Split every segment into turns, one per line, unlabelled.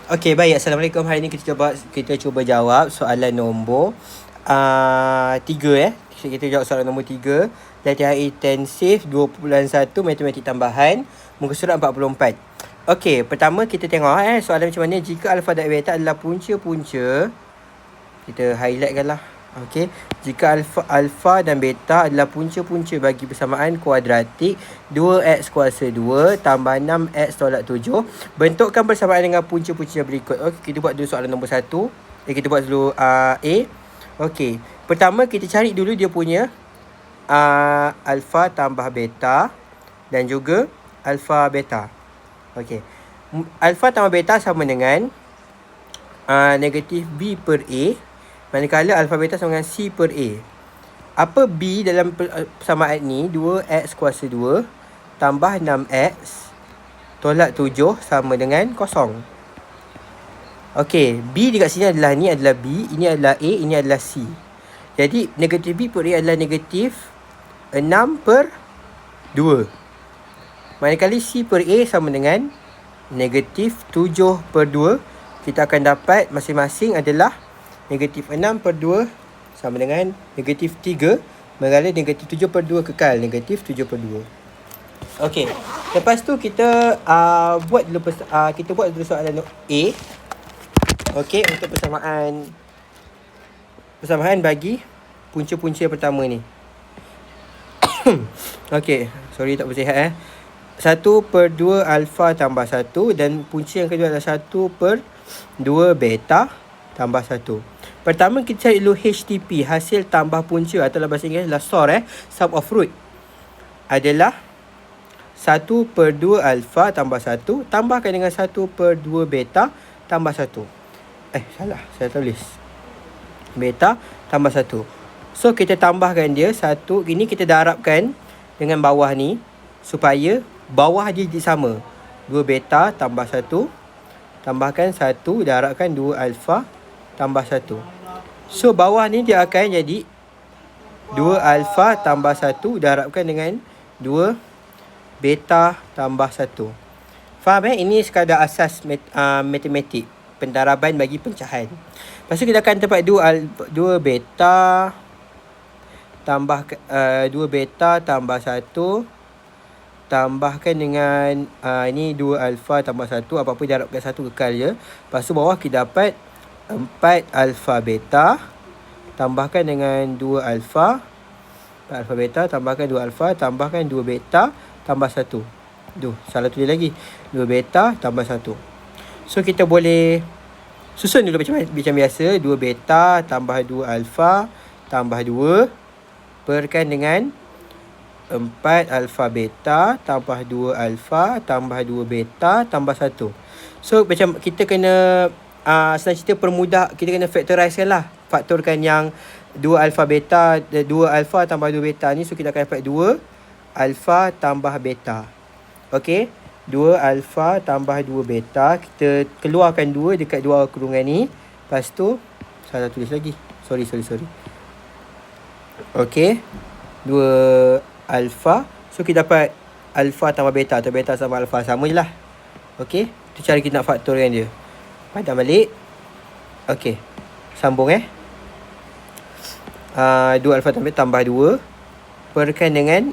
Okey, baik. Assalamualaikum. Hari ini kita cuba jawab soalan nombor 3 Kita jawab soalan nombor 3. Latihan intensif 2.1 matematik tambahan muka surat 44. Okey, pertama kita tengok soalan macam mana. Jika alfa dan beta adalah punca-punca, kita highlightkanlah. Okey, jika alfa dan beta adalah punca-punca bagi persamaan kuadratik 2x kuasa 2 tambah 6x tolak 7, bentukkan persamaan dengan punca-punca berikut. Okey, kita buat dulu soalan nombor 1. Kita buat dulu A. Okey, pertama kita cari dulu dia punya alfa tambah beta dan juga alfa beta. Okey, alfa tambah beta sama dengan negatif B per A, manakala alfa beta sama dengan C per A. Apa B dalam persamaan ni? 2x kuasa 2 tambah 6x tolak 7 sama dengan kosong. Okey, B dekat sini adalah ni adalah B, ini adalah A, ini adalah C. Jadi negatif B per A adalah negatif 6 per 2. Manakala C per A sama dengan negatif 7 per 2. Kita akan dapat masing-masing adalah negatif 6 per 2 sama dengan negatif 3. Manakala negatif 7 per 2 kekal negatif 7 per 2. Okey, lepas tu kita buat dulu soalan A. Okey, untuk persamaan bagi punca-punca yang pertama ni. Okey, sorry tak bersihat 1 per 2 alfa tambah 1 dan punca yang kedua adalah 1 per 2 beta tambah 1. Pertama kita cari dulu HTP, hasil tambah punca, atau dalam bahasa Inggeris adalah SOR, sum of root, adalah 1 per 2 alfa tambah 1 tambahkan dengan 1 per 2 beta tambah 1. Salah, saya tulis beta tambah 1. So kita tambahkan dia 1. Ini kita darabkan dengan bawah ni supaya bawah dia sama. 2 beta tambah 1 tambahkan 1 darabkan 2 alfa tambah 1. So bawah ni dia akan jadi 2 alfa tambah 1 darabkan dengan 2 beta tambah 1. Faham Ini sekadar asas matematik, pendaraban bagi pecahan. Lepas tu kita akan dapat 2 beta tambah 2 beta tambah 1 tambahkan dengan ini 2 alfa tambah 1, apa-apa darabkan 1 kekal je. Lepas tu bawah kita dapat 4 alfa beta tambahkan dengan 2 alfa, 4 alfa beta tambahkan 2 alfa tambahkan 2 beta tambah 1. Salah tulis lagi. 2 beta tambah 1. So kita boleh susun dulu macam biasa. 2 beta tambah 2 alfa tambah 2 perkan dengan 4 alfa beta tambah 2 alfa tambah 2 beta tambah 1. So macam kita kena senang cerita permudah, kita kena factorize lah. Faktorkan yang 2 alfa beta, 2 alfa tambah 2 beta ni. So kita akan dapat 2 alfa tambah beta. Okey, 2 alfa tambah 2 beta. Kita keluarkan 2 dekat 2 kurungan ni. Lepas tu salah tulis lagi. Sorry. Okey, 2 alfa. So kita dapat alfa tambah beta atau beta sama alfa, sama je lah. Okey, tu cara kita nak faktorkan dia. Padam balik. Okey, sambung 2 alfa tambah 2 perkan dengan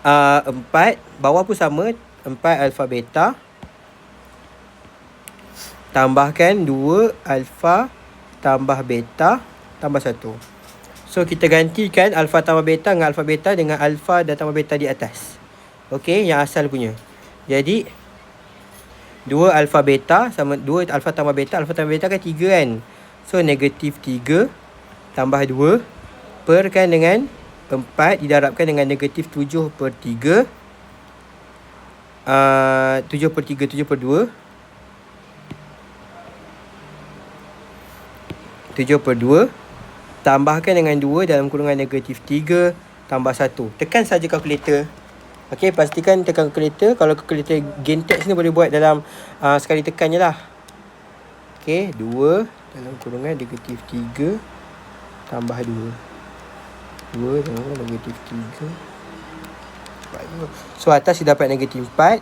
4, bawah pun sama, 4 alfa beta tambahkan 2 alfa tambah beta tambah 1. So kita gantikan alfa tambah beta dengan alfa beta dengan alfa dan tambah beta di atas. Okey, yang asal punya. Jadi 2 alfa beta sama 2 alfa tambah beta kan 3 kan. So negatif 3 tambah 2 perkan dengan 4 didarabkan dengan negatif 7 per 3. 7 per 3, 7 per 2. 7 per 2 tambahkan dengan 2 dalam kurungan negatif 3 tambah 1. Tekan saja kalkulator. Okey, pastikan tekan kalkulator. Kalau kalkulator Gentex ni boleh buat dalam sekali tekan je lah. Okey, 2 dalam kurungan negatif 3 tambah 2. 2 dalam kurungan negatif 3. So atas dia dapat negatif 4.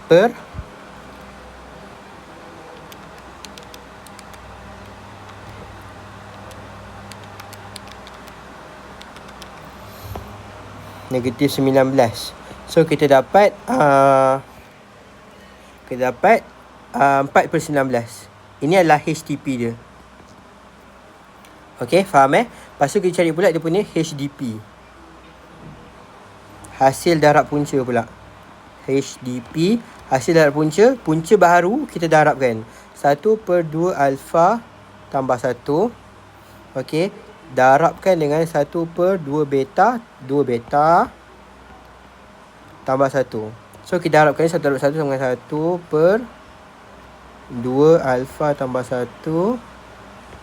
per negatif 19. So kita dapat 4 per 19. Ini adalah HTP dia. Okey, faham Lepas tu kita cari pula dia punya HDP. Hasil darab punca pula. HDP, hasil darab punca. Punca baharu kita darabkan. 1 per 2 alfa tambah 1. Okey, darabkan dengan 1 per 2 beta. 2 beta tambah 1. So kita darabkan 1 darab 1 sama dengan 1 per 2 alfa tambah 1,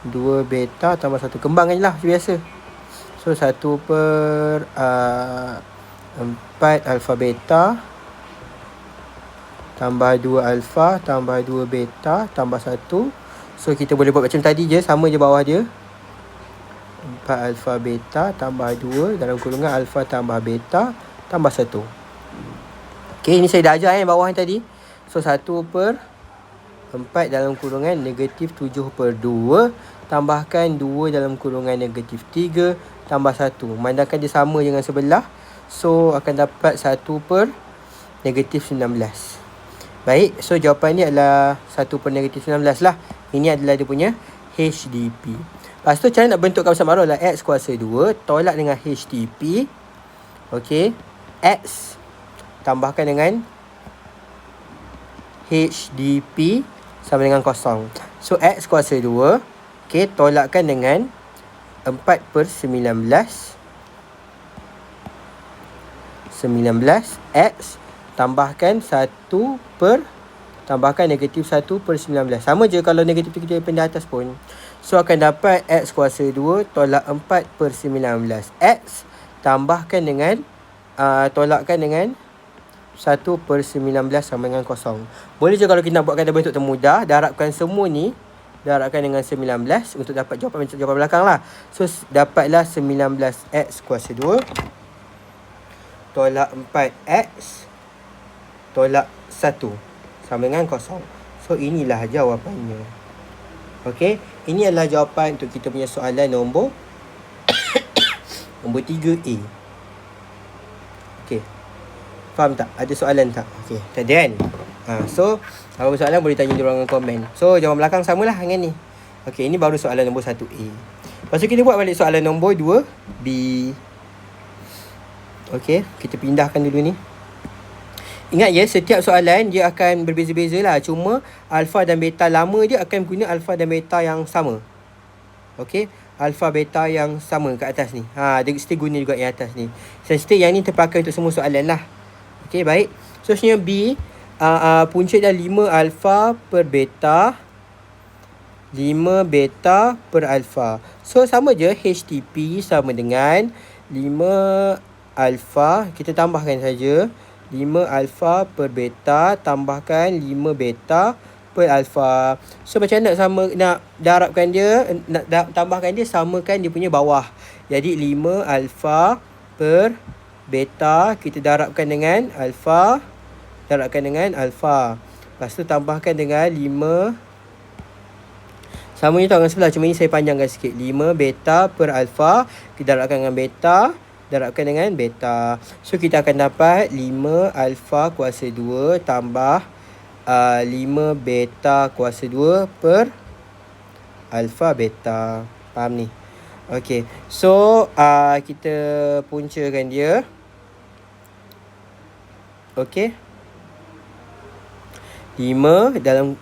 2 beta tambah 1. Kembangkan je lah macam biasa. So 1 per 4 alfa beta tambah 2 alfa tambah 2 beta tambah 1. So kita boleh buat macam tadi je, sama je bawah dia. 4 alfa beta tambah 2 dalam kurungan alfa tambah beta tambah 1. Okay, ini saya dah ajar bawah yang tadi. So 1 per 4 dalam kurungan negatif 7 per 2 tambahkan 2 dalam kurungan negatif 3 tambah 1. Memandangkan dia sama dengan sebelah, so akan dapat 1 per negatif 19. Baik, so jawapan ni adalah 1 per negatif 19 lah. Ini adalah dia punya HDP. Lepas tu cara nak bentuk kawasan baru adalah X kuasa 2 tolak dengan HDP. Okey, X tambahkan dengan HDP sama dengan kosong. So X kuasa 2, okay, tolakkan dengan 4 per 19. 19 X tambahkan 1 per, tambahkan negatif 1 per 19. Sama je kalau negatif tu kita pindah atas pun. So akan dapat X kuasa 2 tolak 4 per 19. X tambahkan dengan tolakkan dengan 1 per 19 sama dengan kosong. Boleh je kalau kita nak buatkan bentuk termudah, darabkan semua ni, darabkan dengan 19 untuk dapat jawapan belakang lah. So dapatlah 19x kuasa 2 tolak 4x tolak 1 sama dengan kosong. So inilah jawapannya. Okey, ini adalah jawapan untuk kita punya soalan nombor nombor 3A. Okey, faham tak? Ada soalan tak? Okey, tak ada kan? So apa soalan boleh tanya di ruangan komen. So jawapan belakang samalah dengan ni. Okey, ini baru soalan nombor 1A. Lepas tu kita buat balik soalan nombor 2B. Okey, kita pindahkan dulu ni. Ingat ya, setiap soalan dia akan berbeza-beza lah. Cuma alfa dan beta lama dia akan guna alfa dan beta yang sama. Okey, alfa beta yang sama kat atas ni. Dia mesti guna juga yang atas ni. Sensitif yang ni terpakai untuk semua soalan lah. Okey, baik. So sebenarnya B, punca dah 5 alfa per beta, 5 beta per alfa. So sama je, HTP sama dengan 5 alfa, kita tambahkan saja 5 alfa per beta tambahkan 5 beta per alfa. So macam nak darabkan dia, nak tambahkan dia, samakan dia punya bawah. Jadi 5 alfa per beta kita darabkan dengan alfa, darabkan dengan alfa. Lepas tu tambahkan dengan 5, sama je tangan sebelah, cuma ni saya panjangkan sikit. 5 beta per alfa kita darabkan dengan beta, darabkan dengan beta. So kita akan dapat 5 alfa kuasa 2 tambah 5 beta kuasa 2 per alfa beta. Faham ni? Okey. So kita puncakan dia. Okey. 5 dalam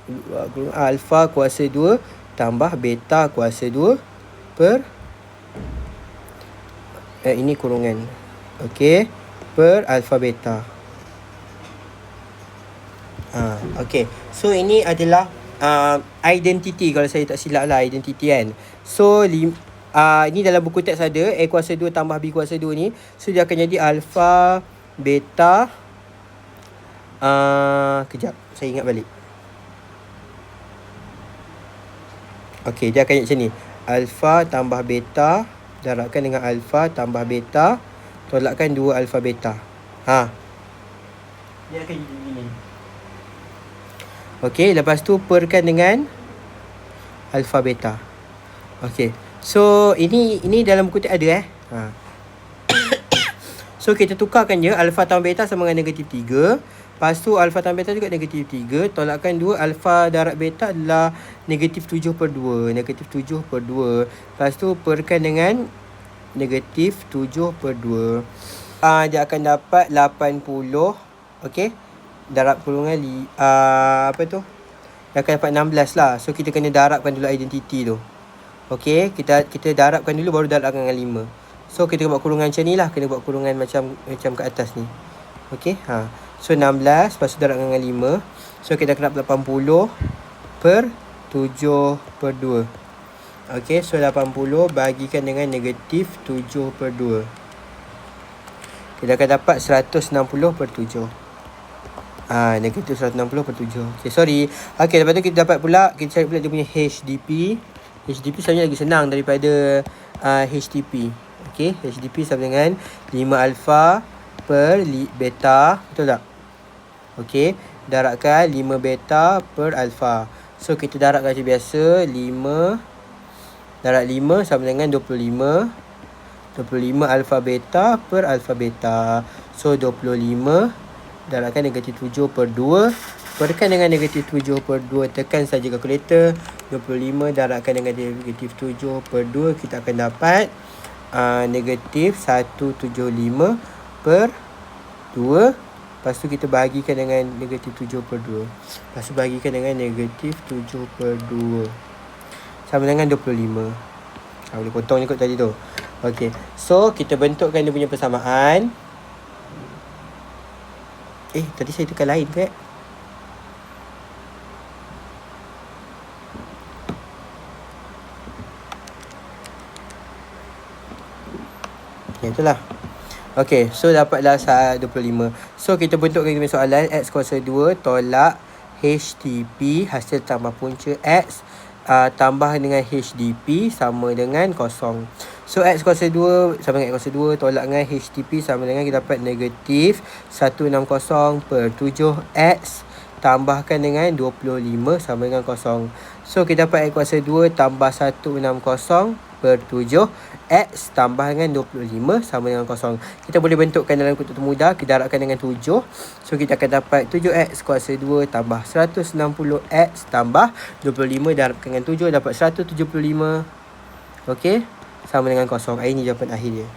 alfa kuasa 2 tambah beta kuasa 2 per ini kurungan. Okey, per alfa beta. Okey. So ini adalah identity, kalau saya tak silap lah, identity kan. So ini dalam buku teks ada A kuasa 2 tambah B kuasa 2 ni. So dia akan jadi alfa beta. Kejap, saya ingat balik. Okey, dia akan jadi macam ni. Alfa tambah beta darabkan dengan alfa tambah beta tolakkan 2 alfa beta. Dia akan jadi begini. Okey, lepas tu perkan dengan alpha beta. Okey. So ini dalam buku tu ada So kita tukarkan je alpha tambah beta sama dengan negatif 3. Lepas tu alpha tambah beta juga negatif 3. Tolakkan 2, alpha darab beta adalah negatif 7/2. Negatif 7/2. Lepas tu perkan dengan negatif 7/2. Dia akan dapat 80. Okey. Darab kurungan apa tu? Dia akan dapat 16 lah. So kita kena darabkan dulu identiti tu. Okey, kita darabkan dulu baru darabkan dengan 5. So kita buat kurungan macam ni lah. Kena buat kurungan macam kat atas ni. Okey. So 16 lepas tu darabkan dengan 5. So kita akan dapat 80 per 7/2. Okey, so 80 bagikan dengan negatif 7/2. Kita akan dapat 160/7. Negatif 160/7. Okey, sorry. Okey, lepas tu kita dapat pula, kita cari pula dia punya HDP. HDP sebenarnya lagi senang daripada HTP. Okey, HDP sama dengan 5 alpha per beta. Betul tak? Okey, darabkan 5 beta per alpha. So kita darabkan macam biasa. 5 darab 5 sama dengan 25. 25 alpha beta per alpha beta. So 25 darabkan negatif 7/2. Perkan dengan negatif 7/2. Tekan saja kalkulator. 25 darabkan dengan negatif 7/2. Kita akan dapat negatif 175/2. Lepas tu kita bagikan dengan negatif 7/2. Lepas tu bagikan dengan negatif 7/2. Sama dengan 25. Boleh potong je kot tadi tu. Okey. So kita bentukkan dia punya persamaan. Tadi saya tekan lain ke? Itulah. Okey, so dapatlah 25. So kita bentukkan kita punya soalan. X kuasa 2 tolak HTP hasil tambah punca X tambah dengan HDP sama dengan kosong. So X kuasa 2 sama dengan X kuasa 2 tolak dengan HTP sama dengan kita dapat negatif 160/7X tambahkan dengan 25 sama dengan kosong. So kita dapat X kuasa 2 tambah 160/7 X tambah dengan 25 sama dengan kosong. Kita boleh bentukkan dalam kutub mudah. Kita darabkan dengan 7. So kita akan dapat 7X kuasa 2 tambah 160X tambah 25 darabkan dengan 7 dapat 175. Okey, sama dengan kosong. Ini jawapan akhir dia.